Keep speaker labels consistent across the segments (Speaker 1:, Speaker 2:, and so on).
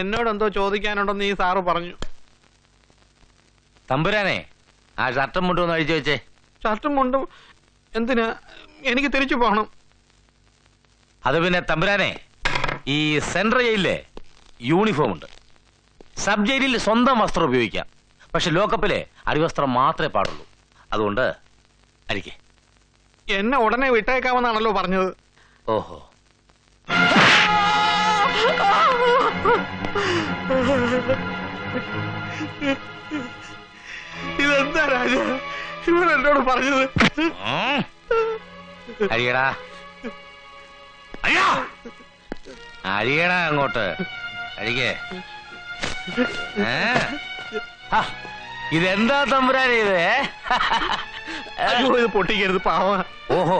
Speaker 1: എന്നോടെന്തോ ചോദിക്കാനുണ്ടെന്ന് ഈ സാറ് പറഞ്ഞു.
Speaker 2: തമ്പുരാനെ, ആ ഷർട്ടും മുണ്ടും ഒന്ന് അഴിച്ചു വെച്ചേ.
Speaker 1: ഷർട്ടും മുണ്ടും എന്തിനാ? എനിക്ക് തിരിച്ചു പോകണം.
Speaker 2: അത് പിന്നെ തമ്പുരാനെ, ഈ സെൻട്രൽ ജയിലിലെ യൂണിഫോം ഉണ്ട്. സബ് ജയിലിൽ സ്വന്തം വസ്ത്രം ഉപയോഗിക്കാം. പക്ഷെ ലോക്കപ്പിലെ അടിവസ്ത്രം മാത്രമേ പാടുള്ളൂ. അതുകൊണ്ട് അടിക്കേ.
Speaker 1: എന്നെ ഉടനെ വിട്ടേക്കാമെന്നാണല്ലോ പറഞ്ഞത്.
Speaker 2: ഓഹോ,
Speaker 1: ഇതെന്താ രാജ ഇവരെന്നോട് പറഞ്ഞത്?
Speaker 2: അഴിയടാ, അഴിയടാ അങ്ങോട്ട്, അഴിക്കേ. ഇതെന്താ തമ്പുരാനെ ഇത്?
Speaker 1: ഇത് പൊട്ടിക്കരുത്, പാവ.
Speaker 2: ഓഹോ,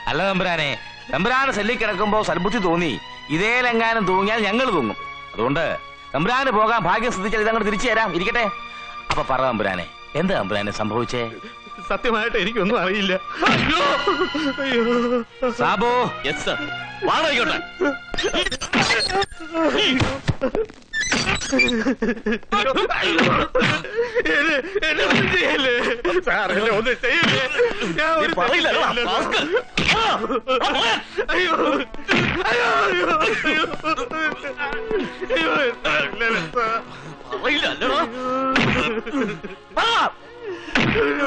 Speaker 2: അല്ല തമ്പുരാനെ, തമ്പുരാന് സെല്ലിൽ കിടക്കുമ്പോ സൽബുദ്ധി തോന്നി ഇതേലെങ്ങാനും തൂങ്ങിയാൽ ഞങ്ങൾ തൂങ്ങും. അതുകൊണ്ട് തമ്പുരാന് പോകാൻ ഭാഗ്യം സിദ്ധിച്ചാൽ ഇതങ്ങോട്ട് തിരിച്ചു തരാം. ഇരിക്കട്ടെ. അപ്പൊ പറ തമ്പുരാനെ, എന്താ തമ്പുരാനെ സംഭവിച്ചേ?
Speaker 1: സത്യമായിട്ട് എനിക്കൊന്നും അറിയില്ല.
Speaker 2: സാബു. Yes sir. വാടായിക്കോട്ടെ.
Speaker 1: എന്നെ ഒന്നും ചെയ്യല്ലേ സാർ, എന്നെ ഒന്നും ചെയ്യല്ലേ. ഞാൻ പറയില്ല. അയ്യോ അയ്യോ അയ്യോ അയ്യോ
Speaker 2: പറയില്ലല്ലോ.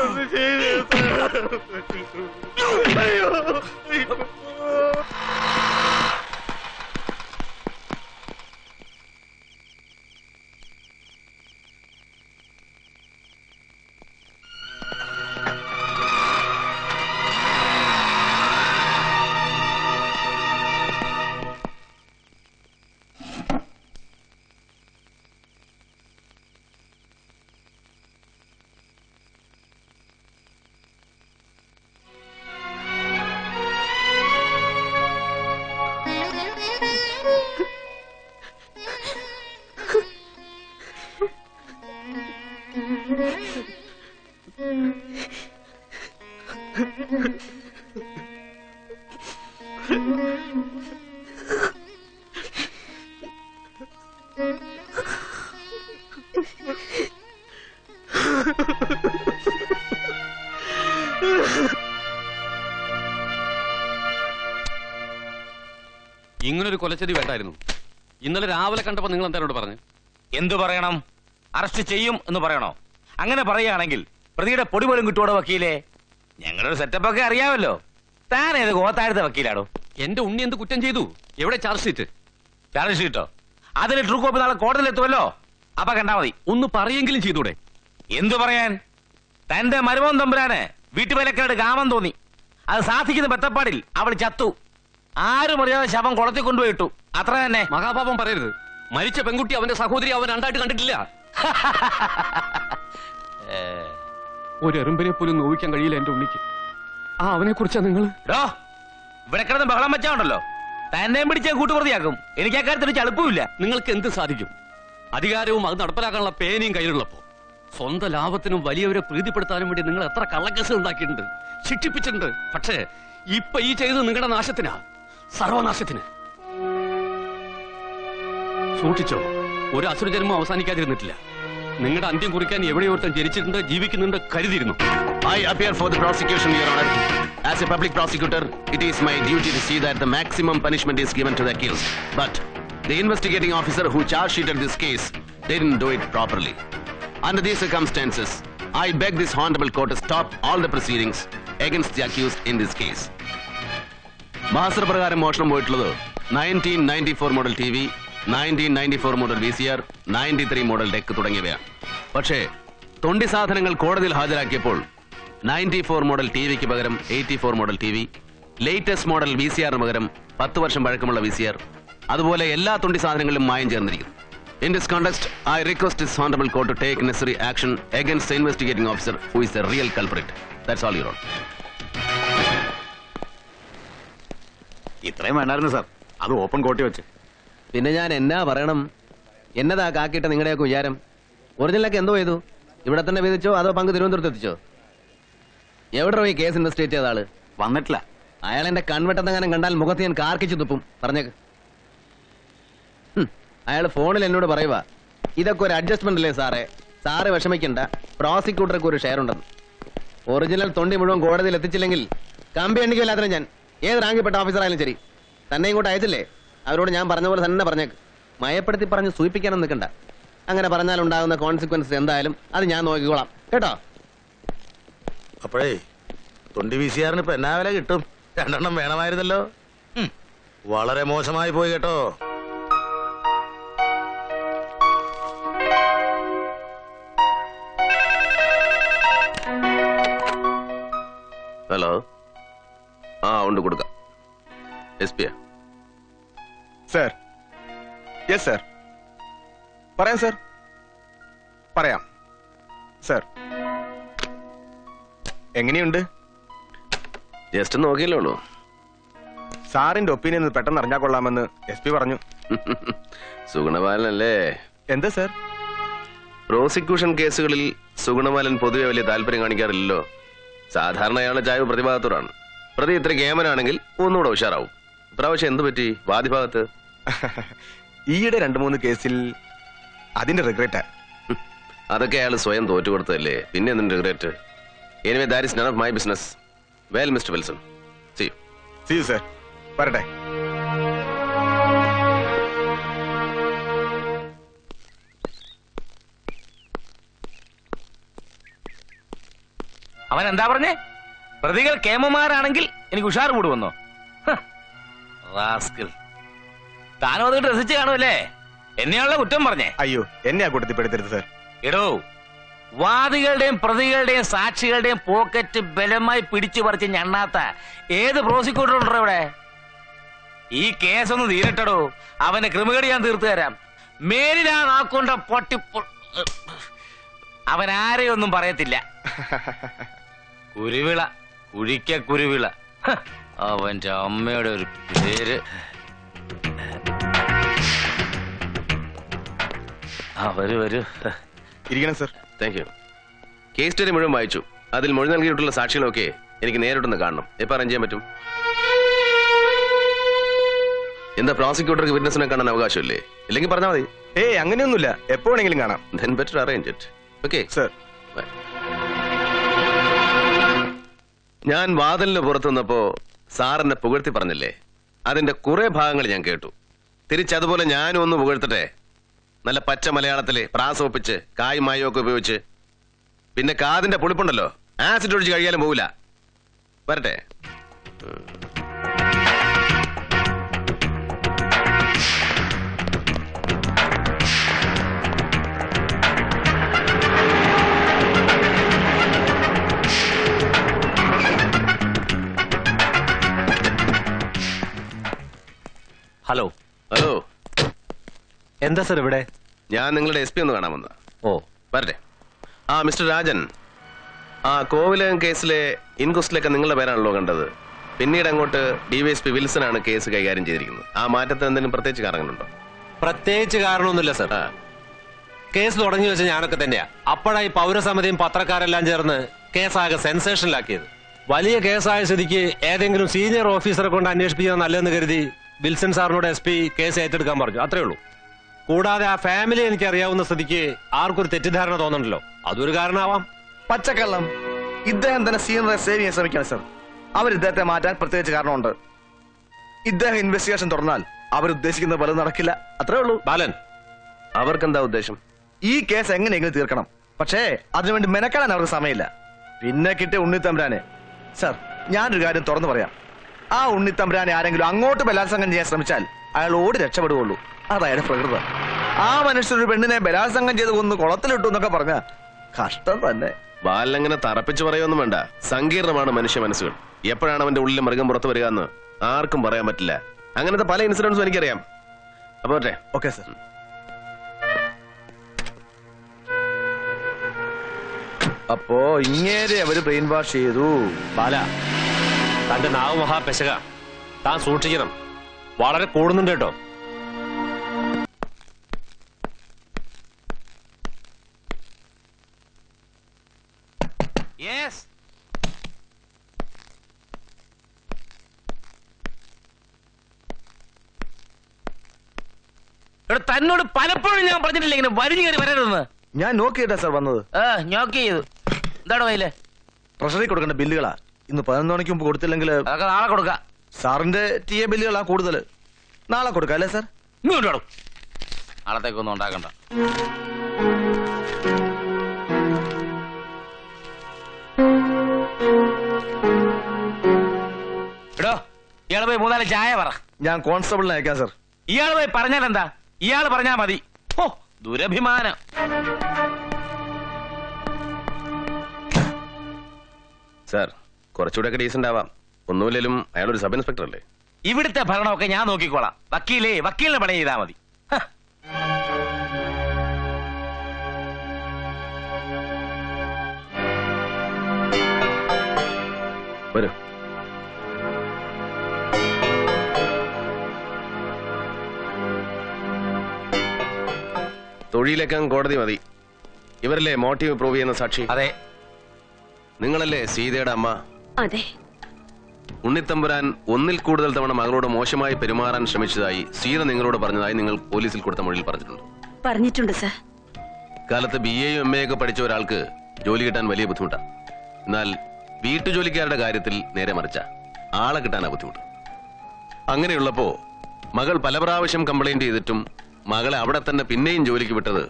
Speaker 1: ഒന്നും ചെയ്യല്ലേ സാർ. അയ്യോ
Speaker 3: ഇങ്ങനൊരു കൊലച്ചതി വേണ്ടായിരുന്നു. ഇന്നലെ രാവിലെ കണ്ടപ്പോ നിങ്ങൾ എന്തായാലും പറഞ്ഞു?
Speaker 2: എന്തു പറയണം? അറസ്റ്റ് ചെയ്യും എന്ന് പറയണോ? അങ്ങനെ പറയുകയാണെങ്കിൽ പ്രതിയുടെ പൊടി പോലും കിട്ടുവോടോ വക്കീലേ? ഞങ്ങളുടെ സെറ്റപ്പ് ഒക്കെ അറിയാമല്ലോ. താൻ ഏത് ഗോത്താഴത്തെ വക്കീലാണോ?
Speaker 3: എന്റെ ഉണ്ണി എന്ത് കുറ്റം ചെയ്തു? എവിടെ ചാർജ് ഷീറ്റ്?
Speaker 2: ചാർജ് ഷീറ്റോ? അതിന് ട്രൂ കോപ്പി നാളെ കോടതിയിൽ എത്തുമല്ലോ. അപ്പൊ കണ്ടാ മതി.
Speaker 3: ഒന്ന് പറയെങ്കിലും ചെയ്തൂടെ?
Speaker 2: എന്തു പറയാൻ? തന്റെ മരുമോൻ തമ്പുരാന് വീട്ടുവേലക്കാരുടെ കാമം തോന്നി. അത് സാധിക്കുന്ന ബത്തപ്പാടിൽ അവൾ ചത്തു. ആരും അറിയാതെ ശവം കുളത്തിൽ കൊണ്ടുപോയിട്ടു. അത്ര തന്നെ.
Speaker 3: മഹാപാപം പറയരുത്. മരിച്ച പെൺകുട്ടി അവന്റെ സഹോദരി അവൻ രണ്ടായിട്ട് കണ്ടിട്ടില്ല. ഒരു എറുമ്പിനെ പോലും നോവിക്കാൻ കഴിയില്ല എന്റെ ഉണ്ണിക്ക്. ആ അവനെ കുറിച്ചാ നിങ്ങൾ
Speaker 2: ഇവിടെ കിടന്ന് ബഹളം വെച്ചാണ്ടല്ലോ. തന്നെയും പിടിച്ച കൂട്ടുപ്രതിയാക്കും. എനിക്ക് അക്കാര്യത്തിൽ ചളുപ്പമില്ല.
Speaker 3: നിങ്ങൾക്ക് എന്ത് സാധിക്കും? അധികാരവും അത് നടപ്പിലാക്കാനുള്ള പേനയും കയ്യിലുള്ളപ്പോ സ്വന്തം ലാഭത്തിനും വലിയവരെ പ്രീതിപ്പെടുത്താനും വേണ്ടി നിങ്ങൾ എത്ര കള്ളക്കേസ് ഉണ്ടാക്കിയിട്ടുണ്ട്, ശിക്ഷിപ്പിച്ചിട്ടുണ്ട്. പക്ഷേ ഇപ്പൊ ഈ ചെയ്തത് നിങ്ങളുടെ നാശത്തിനാ, സർവനാശത്തിന്. സൂക്ഷിച്ചോ, ഒരു അസുരജന്മം അവസാനിക്കാതിരുന്നിട്ടില്ല. നിങ്ങളുടെ അന്ത്യം കുറിക്കാൻ എവിടെയോർത്തം ജനിച്ചിട്ടുണ്ട്, ജീവിക്കുന്നുണ്ട്, കരുതിയിരുന്നു.
Speaker 4: I appear for the prosecution, Your Honor. As a public prosecutor, it is my duty to see that the maximum punishment is given to the accused. But the investigating officer who charge sheeted this case didn't do it properly. Under these circumstances, I beg this honorable court to stop all the proceedings against the accused in this case. Mahasra പ്രകാരം മോഷണം പോയിട്ടുള്ളത് 1994 model T V, 1994 model VCR, 93 model deck തുടങ്ങിയവയാണ്. പക്ഷേ തൊണ്ടി സാധനങ്ങൾ കോടതിയിൽ ഹാജരാക്കിയപ്പോൾ 94 model T വിക്ക് പകരം 84 model T V, latest model VCR പകരം 10 വർഷം പഴക്കമുള്ള VCR, അതുപോലെ എല്ലാ തൊണ്ടി സാധനങ്ങളിലും മായം ചേർന്നിരിക്കുന്നു. In this context, I request this honorable court to take necessary action against the investigating officer who is the real culprit. That's all, Your Honor.
Speaker 5: ഇത്രയും വേണ്ടായിരുന്നു സാർ, അത് ഓപ്പൺ കോർട്ടിൽ വെച്ച്.
Speaker 6: പിന്നെ ഞാൻ എന്നാ പറയണം? എന്നതാ കാക്കിയിട്ട് നിങ്ങളുടെയൊക്കെ വിചാരം? ഒറിജിനലൊക്കെ എന്തോ ചെയ്തു? ഇവിടെ തന്നെ വിധിച്ചോ അതോ പങ്ക് തിരുവനന്തപുരത്ത് എത്തിച്ചോ? എവിടെ ഈ കേസ് ഇൻവെസ്റ്റിഗേറ്റ് ചെയ്ത ആള്?
Speaker 5: വന്നിട്ടില്ല.
Speaker 6: അയാൾ എന്റെ കൺവെട്ടെന്നെങ്ങാനും കണ്ടാൽ മുഖത്ത് ഞാൻ കാർക്കിച്ചു തുപ്പും. പറഞ്ഞേക്ക്. അയാൾ ഫോണിൽ എന്നോട് പറയുക ഇതൊക്കെ ഒരു അഡ്ജസ്റ്റ്മെന്റ് അല്ലേ സാറേ, സാറ് വിഷമിക്കണ്ട, പ്രോസിക്യൂട്ടർക്ക് ഒരു ഷെയർ ഉണ്ടെന്ന്. ഒറിജിനൽ തൊണ്ടി മുഴുവൻ കോടതിയിൽ എത്തിച്ചില്ലെങ്കിൽ കമ്പി എണ്ണിക്കില്ലാത്ത ഞാൻ ഏത് റാങ്കിൽപ്പെട്ട ഓഫീസറായാലും ശരി തന്നെ ഇങ്ങോട്ട് അയച്ചില്ലേ അവരോട് ഞാൻ പറഞ്ഞ പോലെ തന്നെ പറഞ്ഞേക്ക്. മയപ്പെടുത്തി പറഞ്ഞ് സൂചിപ്പിക്കാനും നിൽക്കണ്ട. അങ്ങനെ പറഞ്ഞാൽ ഉണ്ടാകുന്ന കോൺസിക്വൻസ് എന്തായാലും അത് ഞാൻ നോക്കിക്കോളാം കേട്ടോ.
Speaker 2: അപ്പോഴേ തൊണ്ടി വീശിയാറിന് ഇപ്പൊ എന്നാ വില കിട്ടും? 2 എണ്ണം വേണമായിരുന്നല്ലോ. വളരെ മോശമായി പോയി കേട്ടോ.
Speaker 4: ഹലോ, ആ ഉണ്ട്, കൊടുക്കാം. SP
Speaker 1: sir. Yes sir. പറയാം സർ, പറയാം സർ. എങ്ങനെയുണ്ട്?
Speaker 4: ജസ്റ്റ് നോക്കിയല്ലേ ഉള്ളൂ.
Speaker 1: സാറിന്റെ ഒപ്പീനിയൻ പെട്ടെന്ന് അറിഞ്ഞാൽ കൊള്ളാമെന്ന് SP പറഞ്ഞു.
Speaker 4: സുഗുണപാലനല്ലേ?
Speaker 1: എന്താ സർ?
Speaker 4: പ്രോസിക്യൂഷൻ കേസുകളിൽ സുഗുണപാലൻ പൊതുവെ വലിയ താല്പര്യം കാണിക്കാറില്ലല്ലോ. സാധാരണ അയാളുടെ ചായ്വ് പ്രതിഭാഗത്തോടാണ്. പ്രതി ഇത്ര കേമനാണെങ്കിൽ ഒന്നുകൂടെ ഉഷാറാവും. ഇപ്രാവശ്യം എന്ത് പറ്റി വാദിഭാഗത്ത്?
Speaker 1: ഈയിടെ 2-3 കേസിൽ അതിന്റെ റിഗ്രറ്റാ.
Speaker 4: അതൊക്കെ അയാൾ സ്വയം തോറ്റുകൊടുത്തതല്ലേ, പിന്നെ എന്തിന്റെ regret? Anyway that is none of my business. Well mister Wilson, see
Speaker 1: you sir. വരട്ടെ.
Speaker 2: അവൻ എന്താ പറഞ്ഞേ? പ്രതികൾ കേമന്മാരാണെങ്കിൽ എനിക്ക് ഉഷാർ കൂടുവന്നോ? താനും അത് രസിച്ച് കാണുമല്ലേ? എന്നെയാണല്ലോ കുറ്റം പറഞ്ഞേ.
Speaker 1: അയ്യോ, എന്നെ ആ കൂട്ടത്തിൽ പെടുത്തരുത് സർ.
Speaker 2: എടോ, വാദികളുടെയും പ്രതികളുടെയും സാക്ഷികളുടെയും പോക്കറ്റ് ബലമായി പിടിച്ചു പറിച്ച് ഞണ്ണാത്ത ഏത് പ്രോസിക്യൂട്ടർ ഉണ്ടോ ഇവിടെ? ഈ കേസൊന്ന് തീരട്ടടോ, അവന്റെ ക്രിമികേട് ഞാൻ തീർത്തു തരാം. മേലിലാ നാക്കൊണ്ട പൊട്ടി അവൻ ആരെയൊന്നും പറയത്തില്ല. കുരുവിള, കുഴിക്ക കുരുവിള. അവന്റെ അമ്മയുടെ ഒരു പേര്. വരൂ.
Speaker 1: ഇരിക്കണം sir.
Speaker 4: Thank you. Case study മുഴുവൻ വായിച്ചു. അതിൽ മൊഴി നൽകിയിട്ടുള്ള സാക്ഷികളൊക്കെ എനിക്ക് നേരിട്ടൊന്ന് കാണണം. എപ്പോൾ അറേഞ്ച് ചെയ്യാൻ പറ്റും? എന്താ പ്രോസിക്യൂട്ടർക്ക് വിറ്റ്നസിനെ കാണാൻ അവകാശമില്ലേ? ഇല്ലെങ്കിൽ പറഞ്ഞാൽ മതി.
Speaker 1: അങ്ങനെയൊന്നുമില്ല, എപ്പോ വേണമെങ്കിലും കാണാം.
Speaker 4: Then better arrange it. Okay
Speaker 1: sir.
Speaker 4: ഞാൻ വാതിലിന് പുറത്തു നിന്നപ്പോ സാറിനെ പുകഴ്ത്തി പറഞ്ഞില്ലേ, അതിന്റെ കുറെ ഭാഗങ്ങൾ ഞാൻ കേട്ടു. തിരിച്ചതുപോലെ ഞാനും ഒന്ന് പുകഴ്ത്തട്ടെ. നല്ല പച്ച മലയാളത്തില് പ്രാസോപ്പിച്ച് കായ് മായോ ഒക്കെ ഉപയോഗിച്ച്. പിന്നെ കാതിന്റെ പുളിപ്പുണ്ടല്ലോ, ആസിഡ് ഒഴിച്ച് കഴിയാലും പോവില്ല. വരട്ടെ.
Speaker 3: ഹലോ.
Speaker 4: ഹലോ,
Speaker 3: എന്താ സർ ഇവിടെ?
Speaker 4: ഞാൻ നിങ്ങളുടെ SP ഒന്ന് കാണാൻ വന്നതാ.
Speaker 3: ഓ,
Speaker 4: വരട്ടെ. മിസ്റ്റർ രാജൻ, കോവിലകം കേസിലെ ഇൻക്വസ്റ്റിലൊക്കെ നിങ്ങളുടെ പേരാണല്ലോ കണ്ടത്. പിന്നീട് അങ്ങോട്ട് DYSP വിൽസൺ ആണ് കേസ് കൈകാര്യം ചെയ്തിരിക്കുന്നത്. ആ മാറ്റത്തിന് എന്തെങ്കിലും പ്രത്യേകിച്ച് കാരണങ്ങളുണ്ടോ?
Speaker 7: പ്രത്യേകിച്ച് കാരണമൊന്നുമില്ല സർ. കേസ് തുടങ്ങി വെച്ച ഞാനൊക്കെ തന്നെയാ. അപ്പോഴായി പൗരസമിതിയും പത്രക്കാരെല്ലാം ചേർന്ന് കേസാകെ സെൻസേഷനിലാക്കിയത്. വലിയ കേസായ സ്ഥിതിക്ക് ഏതെങ്കിലും സീനിയർ ഓഫീസറെ കൊണ്ട് അന്വേഷിപ്പിക്കുന്നത് നല്ലതെന്ന് കരുതി വിൽസൺ സാറിനോട് SP കേസ് ഏറ്റെടുക്കാൻ പറഞ്ഞു. അത്രേ ഉള്ളൂ. കൂടാതെ ആ ഫാമിലി എനിക്ക് അറിയാവുന്ന സ്ഥിതിക്ക് ആർക്കൊരു തെറ്റിദ്ധാരണ തോന്നണ്ടല്ലോ, അതൊരു കാരണമാവാം.
Speaker 1: പച്ചക്കള്ളം. ഇദ്ദേഹം തന്നെ സീനിയറെ സേവ് ചെയ്യാൻ ശ്രമിക്കണം സർ. അവർ ഇദ്ദേഹത്തെ മാറ്റാൻ പ്രത്യേകിച്ച് കാരണമുണ്ട്. ഇദ്ദേഹം ഇൻവെസ്റ്റിഗേഷൻ തുറന്നാൽ അവരുദ്ദേശിക്കുന്ന പോലെ നടക്കില്ല. അത്രേ ഉള്ളൂ.
Speaker 7: ബാലൻ,
Speaker 4: അവർക്കെന്താ ഉദ്ദേശം?
Speaker 1: ഈ കേസ് എങ്ങനെയെങ്കിലും തീർക്കണം. പക്ഷേ അതിനുവേണ്ടി മെനക്കെടാൻ അവർക്ക് സമയമില്ല. പിന്നെ കിട്ടിയ ഉണ്ണിത്തമ്പുരാനെ. സർ, ഞാനൊരു കാര്യം തുറന്നു പറയാം. ആ ഉണ്ണിത്തമ്പുരാനെ ആരെങ്കിലും അങ്ങോട്ട് ബലാത്സംഗം ചെയ്യാൻ ശ്രമിച്ചാൽ അയാൾ ഓടി രക്ഷപ്പെടുകയുള്ളൂ. അതായത് പ്രകൃതം. ആ മനുഷ്യരൊരു പെണ്ണിനെ ബലാത്സംഗം ചെയ്ത് കൊന്ന് കുളത്തിലിട്ടു എന്നൊക്കെ പറഞ്ഞ കഷ്ടം തന്നെ.
Speaker 4: ബാലങ്ങനെ തറപ്പിച്ച് പറയൊന്നും വേണ്ട. സങ്കീർണമാണ് മനുഷ്യ മനസ്സുകൾ. എപ്പോഴാണ് അവന്റെ ഉള്ളിൽ മൃഗം പുറത്തു വരിക എന്ന് ആർക്കും പറയാൻ പറ്റില്ല. അങ്ങനത്തെ പല ഇൻസിഡൻസും എനിക്കറിയാം. അപ്പൊ
Speaker 1: ഓക്കെ സർ. അപ്പോ ഇങ്ങേരെ അവര് ബ്രെയിൻ വാഷ് ചെയ്തു.
Speaker 7: ബാല, തന്റെ നാവ് മഹാപെശക. താൻ സൂക്ഷിക്കണം, വളരെ കൂടുന്നുണ്ട് കേട്ടോ.
Speaker 2: Yes. ഇവിടെ തന്നോട് പലപ്പോഴും ഞാൻ പറഞ്ഞിട്ടില്ല ഇങ്ങനെ വരിഞ്ഞു കയറി വരരുതെന്ന്.
Speaker 1: ഞാൻ നോക്കിയിട്ടാ സാർ വന്നത്.
Speaker 2: നോക്ക് ചെയ്തു. എന്താണ് കയ്യില്?
Speaker 1: ട്രഷറി കൊടുക്കേണ്ട ബില്ലുകളാ. ഇന്ന് 11 മണിക്ക് മുമ്പ് കൊടുത്തില്ലെങ്കിൽ
Speaker 2: അതൊക്കെ നാളെ കൊടുക്കാം.
Speaker 1: സാറിന്റെ TA ബില്ലുകളാ കൂടുതൽ. നാളെ കൊടുക്കാം അല്ലേ സാർ?
Speaker 2: ഇങ്ങോട്ടും നാളത്തേക്കൊന്നും ഉണ്ടാക്കണ്ട. എടോ, ഇയാള് പോയി 3-4 ചായ പറ.
Speaker 1: ഞാൻ കോൺസ്റ്റബിളിനെ അയക്കാം സാർ.
Speaker 2: ഇയാള് പോയി പറഞ്ഞാൽ എന്താ? ഇയാള് പറഞ്ഞാ മതി. ഓ, ദുരഭിമാനം.
Speaker 4: സാർ, കുറച്ചുകൂടെ ഡീസന്റ് ആവാം. ഒന്നുമില്ലേലും അയാളൊരു സബ് ഇൻസ്പെക്ടർ അല്ലേ?
Speaker 2: ഇവിടുത്തെ ഭരണമൊക്കെ ഞാൻ നോക്കിക്കോളാം. വക്കീലിനെ പണി ചെയ്താൽ മതി.
Speaker 4: വരൂ. തൊഴിലേക്കാൻ കോടതി മതി. ഇവരല്ലേ മോട്ടീവ് പ്രൂവ് ചെയ്യുന്ന സാക്ഷി?
Speaker 2: അതെ.
Speaker 4: നിങ്ങളല്ലേ സീതയുടെ അമ്മ?
Speaker 8: അതെ.
Speaker 4: ഉണ്ണിത്തമ്പുരാൻ ഒന്നിൽ കൂടുതൽ തവണ മകളോട് മോശമായി പെരുമാറാൻ ശ്രമിച്ചതായി സീത നിങ്ങളോട് പറഞ്ഞതായി നിങ്ങൾ പോലീസിൽ കൊടുത്ത മൊഴിയിൽ
Speaker 8: പറഞ്ഞിട്ടുണ്ട് സർ.
Speaker 4: കാലത്ത് BA-യും MA ഒക്കെ പഠിച്ച ഒരാൾക്ക് ജോലി കിട്ടാൻ വലിയ ബുദ്ധിമുട്ടാണ്. എന്നാൽ വീട്ടുജോലിക്കാരുടെ കാര്യത്തിൽ നേരെ മറിച്ച ആളെ കിട്ടാനാ ബുദ്ധിമുട്ട്. അങ്ങനെയുള്ളപ്പോ മകൾ പല പ്രാവശ്യം കംപ്ലൈന്റ് ചെയ്തിട്ടും മകളെ അവിടെ തന്നെ പിന്നെയും ജോലിക്ക് വിട്ടത്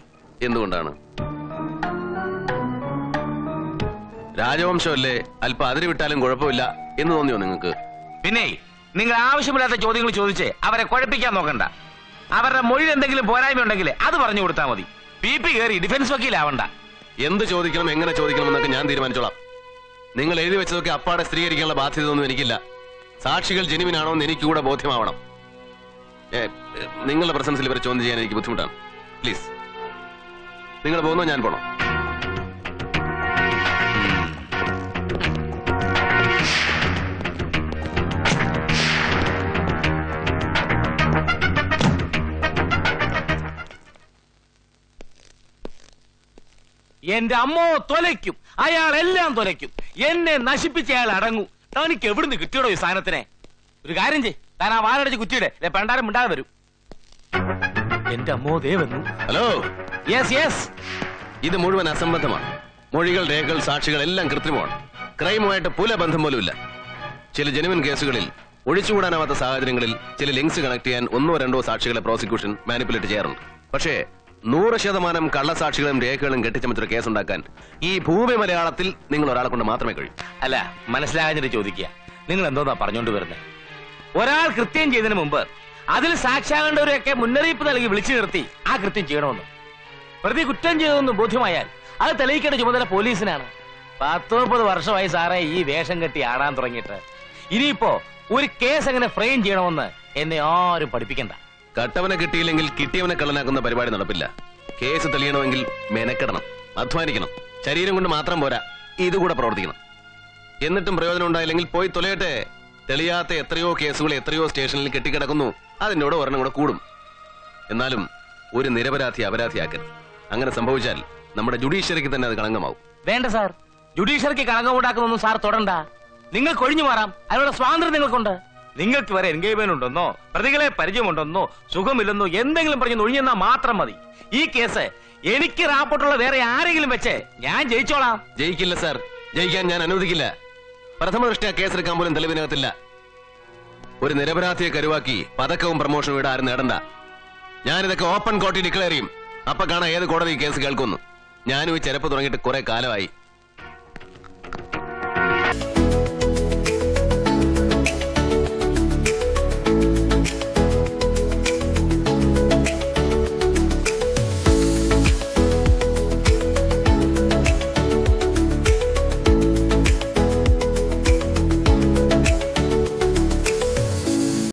Speaker 4: എന്തുകൊണ്ടാണ്? രാജവംശമല്ലേ, അല്പം അതിര് വിട്ടാലും കുഴപ്പമില്ല എന്ന് തോന്നിയോ നിങ്ങൾക്ക്?
Speaker 2: പിന്നെ നിങ്ങൾ ആവശ്യമില്ലാത്ത ചോദ്യങ്ങൾ ചോദിച്ച് അവരെ കുഴപ്പിക്കാൻ നോക്കണ്ട. അവരുടെ മൊഴി എന്തെങ്കിലും പോരായ്മ ഉണ്ടെങ്കിൽ അത് പറഞ്ഞു കൊടുത്താൽ മതി. PP കയറി ഡിഫൻസ് വക്കീലാവണ്ട.
Speaker 4: എന്ത് ചോദിക്കണം, എങ്ങനെ ചോദിക്കണം എന്നൊക്കെ ഞാൻ തീരുമാനിച്ചോളാം. നിങ്ങൾ എഴുതി വെച്ചതൊക്കെ അപ്പാടെ സ്ഥിരീകരിക്കാനുള്ള ബാധ്യതയൊന്നും എനിക്കില്ല. സാക്ഷികൾ ജെനുവിനാണോ എന്ന് എനിക്ക് കൂടെ ബോധ്യമാവണം. നിങ്ങളുടെ പ്രസൻസിൽ ഇവരെ ചോദ്യം ചെയ്യാൻ എനിക്ക് ബുദ്ധിമുട്ടാണ്. പ്ലീസ്, നിങ്ങൾ പോകുന്നോ ഞാൻ പോണോ?
Speaker 2: എന്റെ അമ്മോ തൊലയ്ക്കും, അയാൾ എല്ലാം തൊലയ്ക്കും. എന്നെ നശിപ്പിച്ച അയാൾ അടങ്ങൂ. തനിക്ക് എവിടുന്ന് കിട്ടിയോടോ ഈ സാധനത്തിനെ? ഒരു കാര്യം ചെയ്, താൻ ആ വാലടച്ച് കുറ്റിയുടെ പണ്ടാരം മിണ്ടാതെ വരും. എന്റെ അമ്മോ ദേ വന്നു.
Speaker 4: ഹലോ.
Speaker 2: യെസ്.
Speaker 4: ഇത് മുഴുവൻ അസംബന്ധമാണ്. മൊഴികൾ, രേഖകൾ, സാക്ഷികൾ എല്ലാം കൃത്രിമമാണ്. ക്രൈമുമായിട്ട് പുല ബന്ധം പോലുമില്ല. ചില ജെനുവിൻ കേസുകളിൽ ഒഴിച്ചുകൂടാനാവാത്ത സാഹചര്യങ്ങളിൽ ചില ലിങ്ക്സ് കണക്ട് ചെയ്യാൻ 1-2 സാക്ഷികളെ പ്രോസിക്യൂഷൻ മാനിപ്പുലേറ്റ് ചെയ്യാറുണ്ട്. പക്ഷേ 100% കള്ളസാക്ഷികളും രേഖകളും കെട്ടിച്ചമച്ചൊരു കേസുണ്ടാക്കാൻ ഈ ഭൂമി മലയാളത്തിൽ നിങ്ങൾ ഒരാളെ കൊണ്ട് മാത്രമേ കഴിയൂ.
Speaker 2: അല്ല, മനസ്സിലാകാഞ്ഞിട്ട് ചോദിക്കുക, നിങ്ങൾ എന്തോന്നാ പറഞ്ഞോണ്ട് വരുന്നത്? ഒരാൾ കൃത്യം ചെയ്തതിന് മുമ്പ് അതിൽ സാക്ഷിയാകേണ്ടവരെയൊക്കെ മുന്നറിയിപ്പ് നൽകി വിളിച്ചു നിർത്തി ആ കൃത്യം ചെയ്യണമെന്ന്. പ്രതി കുറ്റം ചെയ്തതെന്ന് ബോധ്യമായാൽ അത് തെളിയിക്കേണ്ട ചുമതല പോലീസിനാണ്. 10-30 വർഷമായി സാറേ ഈ വേഷം കെട്ടി ആടാൻ തുടങ്ങിയിട്ട്. ഇനിയിപ്പോ ഒരു കേസ് എങ്ങനെ ഫ്രെയിം ചെയ്യണമെന്ന് എന്നെ ആരും പഠിപ്പിക്കണ്ട.
Speaker 4: കട്ടവനെ കിട്ടിയില്ലെങ്കിൽ കിട്ടിയവനെ കള്ളനാക്കുന്ന പരിപാടി നടപ്പില്ല. കേസ് തെളിയണമെങ്കിൽ മെനക്കെടണം, അധ്വാനിക്കണം. ശരീരം കൊണ്ട് മാത്രം പോരാ, ഇതുകൂടെ പ്രവർത്തിക്കണം. എന്നിട്ടും പ്രയോജനം ഉണ്ടായില്ലെങ്കിൽ പോയി തൊലയട്ടെ. തെളിയാത്ത എത്രയോ കേസുകൾ എത്രയോ സ്റ്റേഷനിൽ കെട്ടിക്കിടക്കുന്നു. അതിനോട് ഒരെണ്ണം കൂടെ കൂടും. എന്നാലും ഒരു നിരപരാധി അപരാധിയാക്കരുത്. അങ്ങനെ സംഭവിച്ചാൽ നമ്മുടെ ജുഡീഷ്യറിക്ക് തന്നെ അത് കളങ്കമാവും.
Speaker 2: വേണ്ട സാർ, ജുഡീഷ്യറിക്ക് കളങ്കമുണ്ടാക്കുന്നൊന്നും സാർ തൊടണ്ട. നിങ്ങൾക്ക് ഒഴിഞ്ഞു മാറാം, അതിനുള്ള സ്വാതന്ത്ര്യം നിങ്ങൾക്കുണ്ട്. നിങ്ങൾക്ക് വരെ എൻഗേജ്മെന്റ് ഉണ്ടെന്നോ പ്രതികളെ പരിചയമുണ്ടെന്നോ സുഖമില്ലെന്നോ എന്തെങ്കിലും പറഞ്ഞ് ഒഴിഞ്ഞെന്നാ മാത്രം മതി. ഈ കേസ് എനിക്ക് റാപ്പോർട്ടുള്ള വേറെ ആരെങ്കിലും വെച്ച് ഞാൻ ജയിച്ചോളാം.
Speaker 4: ജയിക്കില്ല സാർ, ജയിക്കാൻ ഞാൻ അനുവദിക്കില്ല. പ്രഥമ ദൃഷ്ട്യാ കേസെടുക്കാൻ പോലും തെളിവിനകത്തില്ല. ഒരു നിരപരാധിയെ കരുവാക്കി പതക്കവും പ്രമോഷനും ഇവിടെ ആരും നേടണ്ട. ഞാനിതൊക്കെ ഓപ്പൺ കോർട്ടിൽ ഡിക്ലെയർ ചെയ്യും. അപ്പൊ കാണാം ഏത് കോടതി കേസ് കേൾക്കുന്നു. ഞാനും ഈ ചെരപ്പ് തുടങ്ങിയിട്ട് കുറെ കാലമായി.